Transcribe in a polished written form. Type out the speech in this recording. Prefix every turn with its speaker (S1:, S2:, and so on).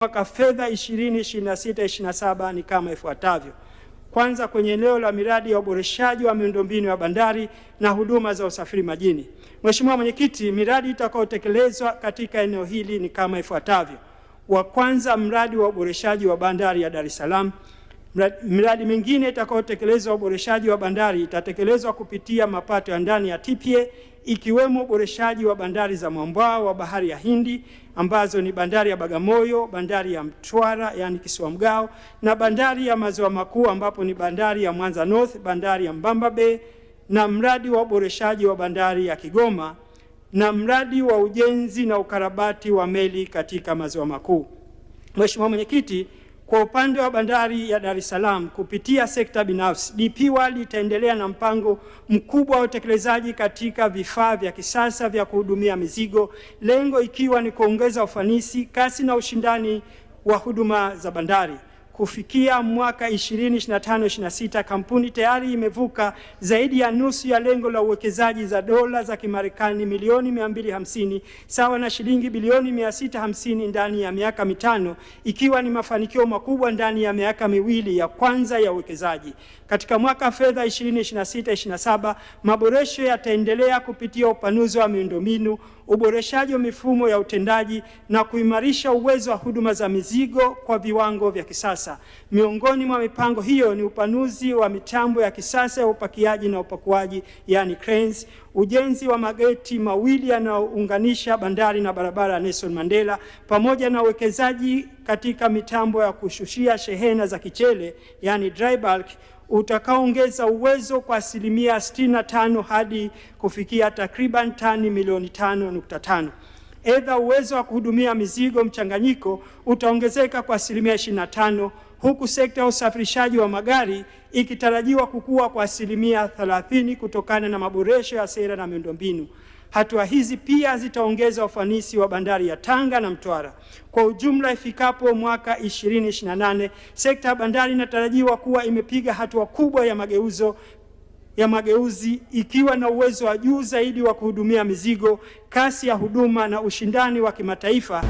S1: Mwaka fedha 2026/27 ni kama ifuatavyo. Kwanza, kwenye eneo la miradi ya uboreshaji wa miundombinu ya bandari na huduma za usafiri majini. Mheshimiwa Mwenyekiti, miradi itakayotekelezwa katika eneo hili ni kama ifuatavyo. Wa kwanza, mradi wa uboreshaji wa bandari ya Dar es Salaam. Miradi mingine itakayotekelezwa uboreshaji wa bandari itatekelezwa kupitia mapato ya ndani ya TPA, ikiwemo uboreshaji wa bandari za mwambao wa bahari ya Hindi ambazo ni bandari ya Bagamoyo, bandari ya Mtwara yani kisiwa Mgao, na bandari ya Maziwa Makuu ambapo ni bandari ya Mwanza North, bandari ya Mbamba Bay, na mradi wa uboreshaji wa bandari ya Kigoma, na mradi wa ujenzi na ukarabati wa meli katika Maziwa Makuu. Mheshimiwa Mwenyekiti, kwa upande wa bandari ya Dar es Salaam kupitia sekta binafsi, DP World itaendelea na mpango mkubwa wa utekelezaji katika vifaa vya kisasa vya kuhudumia mizigo, lengo ikiwa ni kuongeza ufanisi, kasi na ushindani wa huduma za bandari. Kufikia mwaka 2025/26 kampuni tayari imevuka zaidi ya nusu ya lengo la uwekezaji za dola za Kimarekani milioni 250 sawa na shilingi bilioni 650 ndani ya miaka mitano, ikiwa ni mafanikio makubwa ndani ya miaka miwili ya kwanza ya uwekezaji. Katika mwaka fedha 2026/27 maboresho yataendelea kupitia upanuzi wa miundombinu, uboreshaji wa mifumo ya utendaji na kuimarisha uwezo wa huduma za mizigo kwa viwango vya kisasa. Miongoni mwa mipango hiyo ni upanuzi wa mitambo ya kisasa ya upakiaji na upakuaji yani cranes, ujenzi wa mageti mawili yanayounganisha bandari na barabara ya Nelson Mandela, pamoja na uwekezaji katika mitambo ya kushushia shehena za kichele yani dry bulk utakaoongeza uwezo kwa 65% hadi kufikia takriban tani milioni 5.5. Aidha, uwezo wa kuhudumia mizigo mchanganyiko utaongezeka kwa 25%, huku sekta ya usafirishaji wa magari ikitarajiwa kukua kwa 30% kutokana na maboresho ya sera na miundombinu. Hatua hizi pia zitaongeza ufanisi wa bandari ya Tanga na Mtwara. Kwa ujumla, ifikapo mwaka 2028, sekta ya bandari inatarajiwa kuwa imepiga hatua kubwa ya mageuzi ikiwa na uwezo wa juu zaidi wa kuhudumia mizigo, kasi ya huduma na ushindani wa kimataifa.